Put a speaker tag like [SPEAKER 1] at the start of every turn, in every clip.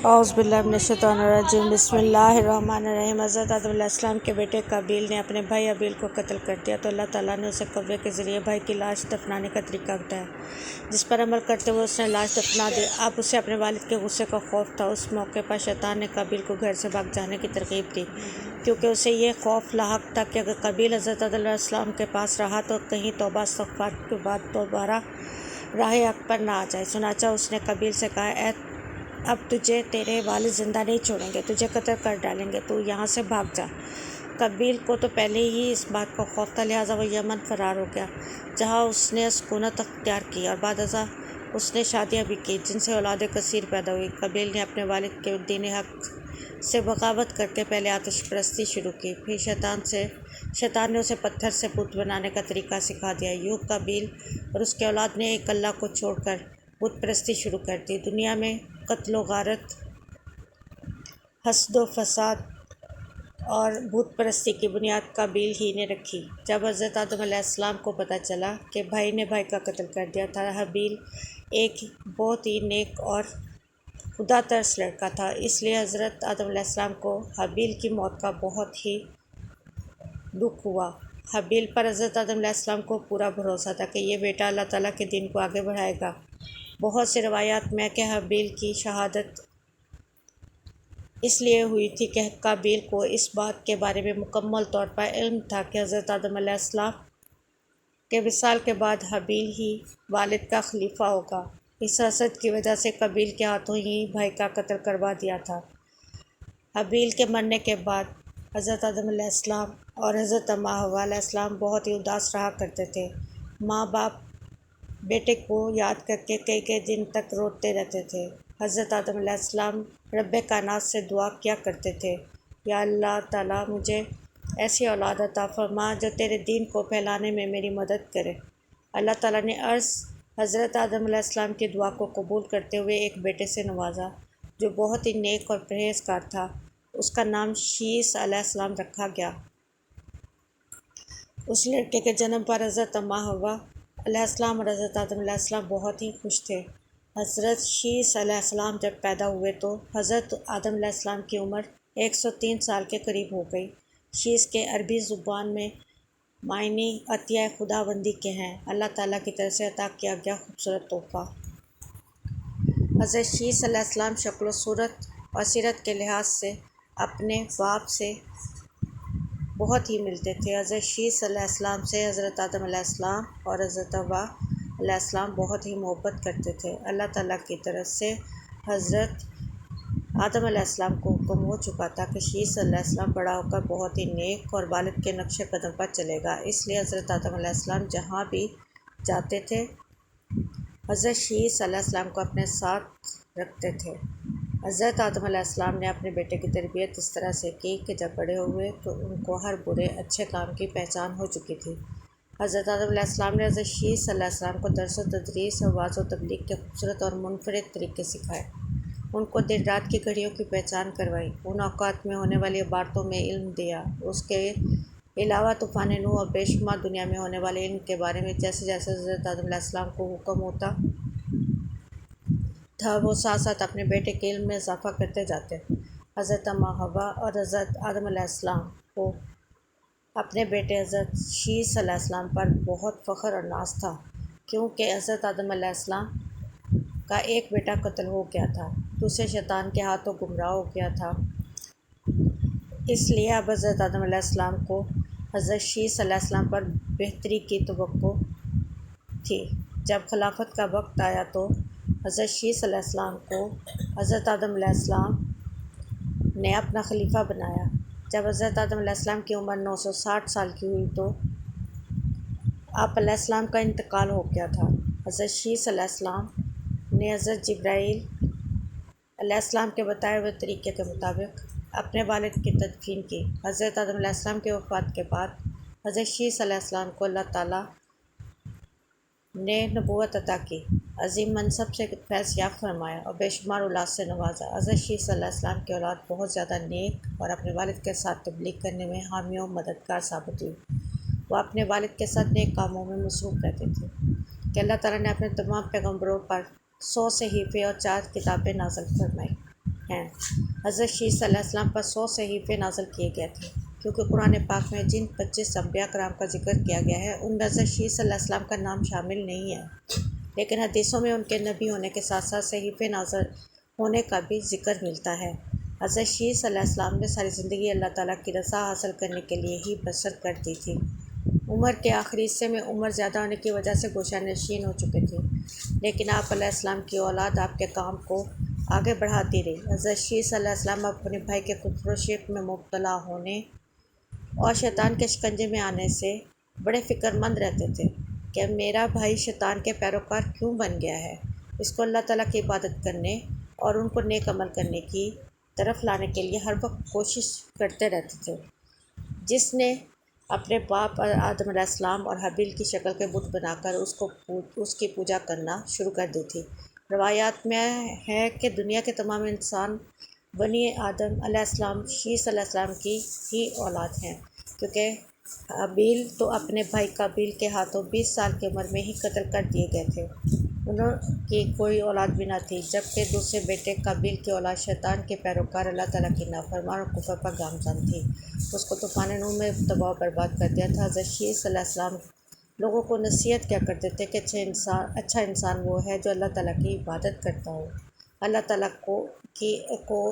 [SPEAKER 1] اعوذ باللہ من الشیطان الرجیم بسم اللہ الرحمن الرحیم۔ حضرت آدم علیہ السلام کے بیٹے قابیل نے اپنے بھائی حابیل کو قتل کر دیا تو اللہ تعالیٰ نے اسے کوے کے ذریعے بھائی کی لاش دفنانے کا طریقہ بتایا، جس پر عمل کرتے ہوئے اس نے لاش دفنا دی۔ اب اسے اپنے والد کے غصے کا خوف تھا۔ اس موقع پر شیطان نے قابیل کو گھر سے بھاگ جانے کی ترغیب دی، کیونکہ اسے یہ خوف لاحق تھا کہ اگر قابیل حضرت آدم علیہ السلام کے پاس رہا تو کہیں توبہ استغفار کے بعد دوبارہ راہ حق پر نہ آ جائے۔ چنانچہ اس نے قابیل سے کہا، اب تجھے تیرے والد زندہ نہیں چھوڑیں گے، تجھے قتل کر ڈالیں گے، تو یہاں سے بھاگ جا۔ قابیل کو تو پہلے ہی اس بات کا خوف تھا، لہٰذا وہ یمن فرار ہو گیا، جہاں اس نے سکونت اختیار کی، اور بعد ازاں اس نے شادیاں بھی کی، جن سے اولاد کثیر پیدا ہوئی۔ قابیل نے اپنے والد کے دین حق سے بغاوت کر کے پہلے آتش پرستی شروع کی، پھر شیطان نے اسے پتھر سے بت بنانے کا طریقہ سکھا دیا۔ یوں قابیل اور اس کے اولاد نے ایک اللہ کو چھوڑ کر بت پرستی شروع کر دی۔ دنیا میں قتل و غارت، حسد و فساد اور بت پرستی کی بنیاد قابیل ہی نے رکھی۔ جب حضرت آدم علیہ السلام کو پتہ چلا کہ بھائی نے بھائی کا قتل کر دیا تھا، حابیل ایک بہت ہی نیک اور خدا ترس لڑکا تھا، اس لیے حضرت آدم علیہ السلام کو حابیل کی موت کا بہت ہی دکھ ہوا۔ حابیل پر حضرت آدم علیہ السلام کو پورا بھروسہ تھا کہ یہ بیٹا اللہ تعالیٰ کے دین کو آگے بڑھائے گا۔ بہت سی روایات میں کہ حابیل کی شہادت اس لیے ہوئی تھی کہ قابیل کو اس بات کے بارے میں مکمل طور پر علم تھا کہ حضرت آدم علیہ السلام کے وصال کے بعد حابیل ہی والد کا خلیفہ ہوگا۔ اس حسد کی وجہ سے قابیل کے ہاتھوں ہی بھائی کا قتل کروا دیا تھا۔ حابیل کے مرنے کے بعد حضرت آدم علیہ السلام اور حضرت اماں حوا علیہ السلام بہت ہی اداس رہا کرتے تھے۔ ماں باپ بیٹے کو یاد کر کے کئی کئی دن تک روتے رہتے تھے۔ حضرت آدم علیہ السلام رب کائنات سے دعا کیا کرتے تھے، یا اللہ تعالیٰ مجھے ایسی اولاد عطا فرما جو تیرے دین کو پھیلانے میں میری مدد کرے۔ اللہ تعالیٰ نے حضرت آدم علیہ السلام کی دعا کو قبول کرتے ہوئے ایک بیٹے سے نوازا جو بہت ہی نیک اور پرہیزگار تھا۔ اس کا نام شیس علیہ السلام رکھا گیا۔ اس لڑکے کے جنم پر حضرت اماں حوا علیہ السلام اور حضرت آدم علیہ السلام بہت ہی خوش تھے۔ حضرت شیس علیہ السلام جب پیدا ہوئے تو حضرت آدم علیہ السلام کی عمر 103 سال کے قریب ہو گئی۔ شیس کے عربی زبان میں معنی عطیہ خداوندی کے ہیں، اللہ تعالیٰ کی طرف سے عطا کیا گیا خوبصورت تحفہ۔ حضرت شیس علیہ السلام شکل و صورت اور سیرت کے لحاظ سے اپنے باپ سے بہت ہی ملتے تھے۔ حضرت شیس علیہ السلام سے حضرت آدم علیہ السلام اور حضرت حوا علیہ السلام بہت ہی محبت کرتے تھے۔ اللہ تعالیٰ کی طرف سے حضرت آدم علیہ السلام کو حکم ہو چکا تھا کہ شیس علیہ السلام بڑا ہو کر بہت ہی نیک اور والد کے نقش قدم پر چلے گا، اس لیے حضرت آدم علیہ السلام جہاں بھی جاتے تھے حضرت شیس علیہ السلام کو اپنے ساتھ رکھتے تھے۔ حضرت آدم علیہ السلام نے اپنے بیٹے کی تربیت اس طرح سے کی کہ جب بڑے ہوئے تو ان کو ہر برے اچھے کام کی پہچان ہو چکی تھی۔ حضرت آدم علیہ السلام نے حضرت شیس علیہ السلام کو درس و تدریس اور وعظ و تبلیغ کے خوبصورت اور منفرد طریقے سکھائے، ان کو دن رات کی گھڑیوں کی پہچان کروائی، ان اوقات میں ہونے والی عبارتوں میں علم دیا۔ اس کے علاوہ طوفان نوح اور بے شمار دنیا میں ہونے والے علم کے بارے میں جیسے جیسے حضرت آدم علیہ السلام کو حکم ہوتا تھا، وہ ساتھ ساتھ اپنے بیٹے کے علم میں اضافہ کرتے جاتے۔ حضرت اماں حوا اور حضرت آدم علیہ السلام کو اپنے بیٹے حضرت شیس علیہ السلام پر بہت فخر اور ناز تھا، کیونکہ حضرت آدم علیہ السلام کا ایک بیٹا قتل ہو گیا تھا، دوسرے شیطان کے ہاتھوں گمراہ ہو گیا تھا، اس لیے اب حضرت آدم علیہ السلام کو حضرت شیس علیہ السلام پر بہتری کی توقع تھی۔ جب خلافت کا وقت آیا تو حضرت شیس علیہ السلام کو حضرت آدم علیہ السلام نے اپنا خلیفہ بنایا۔ جب حضرت آدم علیہ السلام کی عمر 960 سال کی ہوئی تو آپ علیہ السلام کا انتقال ہو گیا تھا۔ حضرت شیس علیہ السلام نے حضرت جبرائیل علیہ السلام کے بتائے ہوئے طریقے کے مطابق اپنے والد کی تدفین کی۔ حضرت آدم علیہ السلام کی وفات کے بعد حضرت شیس علیہ السلام کو اللہ تعالیٰ نے نبوت عطا کی، عظیم منصب سے فیض یاب فرمایا اور بے شمار اولاد سے نوازا۔ حضرت شیس علیہ السلام کی اولاد بہت زیادہ نیک اور اپنے والد کے ساتھ تبلیغ کرنے میں حامی و مددگار ثابت ہوئی۔ وہ اپنے والد کے ساتھ نیک کاموں میں مصروف رہتے تھے کہ اللہ تعالیٰ نے اپنے تمام پیغمبروں پر 100 صحیفے اور 4 کتابیں نازل فرمائیں۔ ہیں۔ حضرت شیس صلی اللہ علیہ وسلم پر 100 صحیفے نازل کیے گئے تھے، کیونکہ قرآن پاک میں جن 25 انبیاء کرام کا ذکر کیا گیا ہے ان میں حضرت شیس صلی اللہ علیہ وسلم کا نام شامل نہیں ہے، لیکن حدیثوں میں ان کے نبی ہونے کے ساتھ ساتھ صحیفے نازل ہونے کا بھی ذکر ملتا ہے۔ حضرت شیس صلی اللہ علیہ وسلم نے ساری زندگی اللہ تعالیٰ کی رضا حاصل کرنے کے لیے ہی بسر کر دی تھی۔ عمر کے آخری حصے میں عمر زیادہ ہونے کی وجہ سے گوشہ نشین ہو چکے تھے، لیکن آپ علیہ السلام کی اولاد آپ کے کام کو آگے بڑھاتی رہی۔ حضرت شیس صلی اللہ علیہ وسلم اپنے بھائی کے کفر و شرک میں مبتلا ہونے اور شیطان کے شکنجے میں آنے سے بڑے فکر مند رہتے تھے کہ میرا بھائی شیطان کے پیروکار کیوں بن گیا ہے۔ اس کو اللہ تعالیٰ کی عبادت کرنے اور ان کو نیک عمل کرنے کی طرف لانے کے لیے ہر وقت کوشش کرتے رہتے تھے، جس نے اپنے باپ آدم علیہ السلام اور حابیل کی شکل کے بت بنا کر اس کی پوجا کرنا شروع کر دی تھی۔ روایات میں ہے کہ دنیا کے تمام انسان بنی آدم علیہ السلام شیس علیہ السلام کی ہی اولاد ہیں، کیونکہ حابیل تو اپنے بھائی قابیل کے ہاتھوں 20 سال کی عمر میں ہی قتل کر دیے گئے تھے۔ انہوں کی کوئی اولاد بھی نہ تھی، جبکہ دوسرے بیٹے قابیل کی اولاد شیطان کے پیروکار اللہ تعالیٰ کی نافرمان اور کفر پر گامزن تھی۔ اس کو طوفان نوح میں تباہ و برباد کر دیا تھا۔ حضرت شیس صلی اللہ علیہ وسلم لوگوں کو نصیحت کیا کرتے تھے کہ اچھا انسان وہ ہے جو اللہ تعالیٰ کی عبادت کرتا ہو، اللہ تعالیٰ کو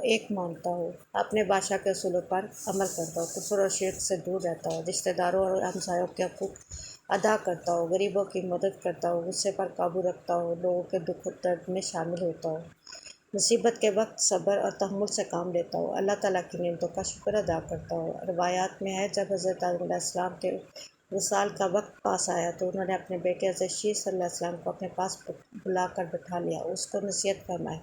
[SPEAKER 1] ایک مانتا ہو، اپنے بادشاہ کے اصولوں پر عمل کرتا ہو، کفر اور شرک سے دور رہتا ہو، رشتہ داروں اور ہمسایوں کے حقوق ادا کرتا ہو، غریبوں کی مدد کرتا ہو، غصے پر قابو رکھتا ہو، لوگوں کے دکھ و درد میں شامل ہوتا ہو، مصیبت کے وقت صبر اور تحمل سے کام لیتا ہو، اللہ تعالیٰ کی نعمتوں کا شکر ادا کرتا ہو۔ روایات میں ہے جب حضرت آدم علیہ السلام کے وصال کا وقت پاس آیا تو انہوں نے اپنے بیٹے حضرت شیس صلی اللہ علیہ وسلم کو اپنے پاس بلا کر بٹھا لیا، اس کو نصیحت فرمائی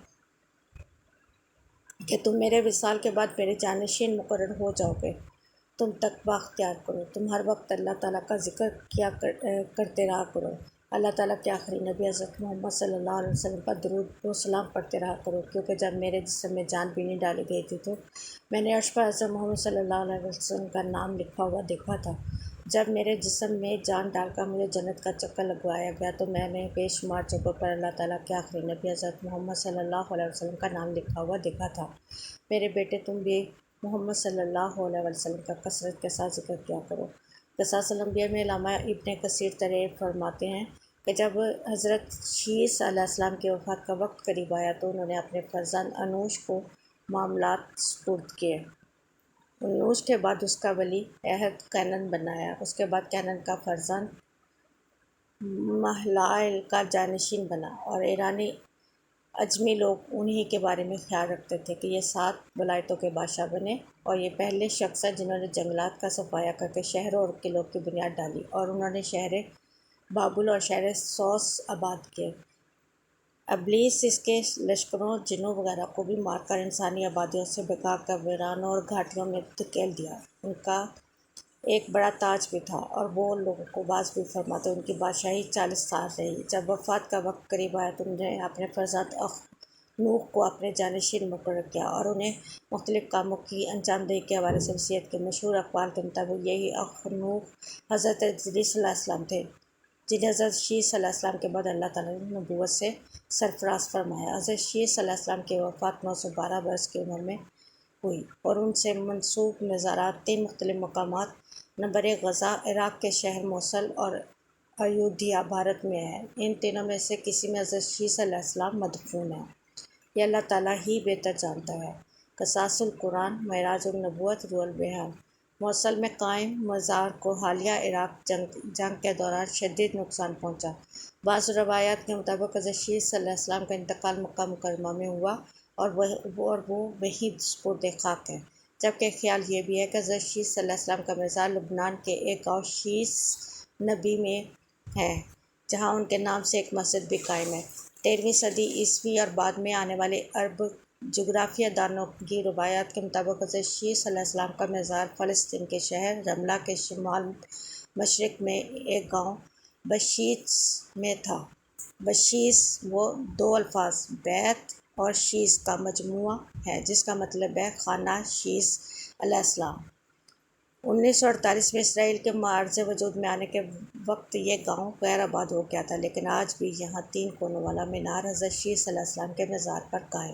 [SPEAKER 1] کہ تم میرے وصال کے بعد میرے جانشین مقرر ہو جاؤ گے، تم تقویٰ اختیار کرو، تم ہر وقت اللہ تعالیٰ کا ذکر کرتے رہا کرو، اللہ تعالیٰ کے آخری نبی حضرت محمد صلی اللہ علیہ وسلم پر درود و سلام پڑھتے رہا کرو، کیونکہ جب میرے جسم میں جان بھی نہیں ڈالی گئی تھی تو میں نے عرش پر حضرت محمد صلی اللہ علیہ وسلم کا نام لکھا ہوا دیکھا تھا۔ جب میرے جسم میں جان ڈال کر مجھے جنت کا چکر لگوایا گیا تو میں نے بے شمار جگہوں پر اللہ تعالیٰ کے آخری نبی حضرت محمد صلی اللہ علیہ وسلم کا نام لکھا ہوا دیکھا تھا۔ میرے بیٹے تم بھی محمد صلی اللہ علیہ وسلم کا کثرت کے ساتھ ذکر کیا کرو۔ قصاص الانبیاء میں علامہ ابن کثیر تحریر فرماتے ہیں کہ جب حضرت شیس علیہ السلام کی وفات کا وقت قریب آیا تو انہوں نے اپنے فرزند انوش کو معاملات سپرد کیے۔ انوش کے بعد اس کا ولی عہد کینن بنایا، اس کے بعد کینن کا فرزند مہلائل کا جانشین بنا، اور ایرانی اجمی لوگ انہی کے بارے میں خیال رکھتے تھے کہ یہ 7 ولایتوں کے بادشاہ بنے، اور یہ پہلے شخص ہیں جنہوں نے جنگلات کا صفایا کر کے شہروں اور قلعوں کی بنیاد ڈالی، اور انہوں نے شہر بابل اور شہر سوس آباد کیے۔ ابلیس اس کے لشکروں، جنوں وغیرہ کو بھی مار کر انسانی آبادیوں سے بھگا کر ویرانوں اور گھاٹیوں میں دھکیل دیا۔ ان کا ایک بڑا تاج بھی تھا اور وہ لوگوں کو باز بھی فرماتے۔ ان کی بادشاہی 40 سال رہی۔ جب وفات کا وقت قریب آیا تو انہوں نے اپنے فرزند اخنوخ کو اپنے جانشین مقرر کیا اور انہیں مختلف کاموں کی انجام دہی کے حوالے سے وصیت کی۔ مشہور اقوال کے مطابق یہی اخنوخ حضرت ادریس صلی اللہ علیہ وسلم تھے، جنہیں حضرت شیس صلی اللہ علیہ وسلم کے بعد اللہ تعالیٰ نے نبوت سے سرفراز فرمایا۔ حضرت شیس صلی اللہ علیہ وسلم کی وفات 912 برس کی عمر میں ہوئی، اور ان سے منسوب مزارات 3 مختلف مقامات نمبر 1 غزہ عراق کے شہر موصل اور ایودھیا بھارت میں ہے۔ ان تینوں میں سے کسی میں حضرت شیس صلی اللہ علیہ وسلم مدفون ہے، یہ اللہ تعالیٰ ہی بہتر جانتا ہے۔ قصاص القرآن، معراج النبوت، روح البیان۔ موصل میں قائم مزار کو حالیہ عراق جنگ کے دوران شدید نقصان پہنچا۔ بعض روایات کے مطابق حضرت شیس صلی اللہ علیہ وسلم کا انتقال مکہ مکرمہ میں ہوا اور وہ وہیں سپرد خاک ہے، جبکہ خیال یہ بھی ہے کہ حضرت شیس صلی اللہ علیہ وسلم کا مزار لبنان کے ایک گاؤں شیس نبی میں ہے، جہاں ان کے نام سے ایک مسجد بھی قائم ہے۔ 13ویں صدی عیسوی اور بعد میں آنے والے عرب جغرافیہ دانوں کی روایات کے مطابق حضرت شیس صلی اللہ علیہ وسلم کا مزار فلسطین کے شہر رملہ کے شمال مشرق میں ایک گاؤں بشیس میں تھا۔ بشیس وہ 2 الفاظ بیت اور شیس کا مجموعہ ہے، جس کا مطلب ہے خانہ شیس علیہ السلام۔ 1948 میں اسرائیل کے معرض وجود میں آنے کے وقت یہ گاؤں غیر آباد ہو گیا تھا، لیکن آج بھی یہاں 3 کونوں والا مینار حضرت شیس صلی اللہ علیہ وسلم کے مزار پر قائم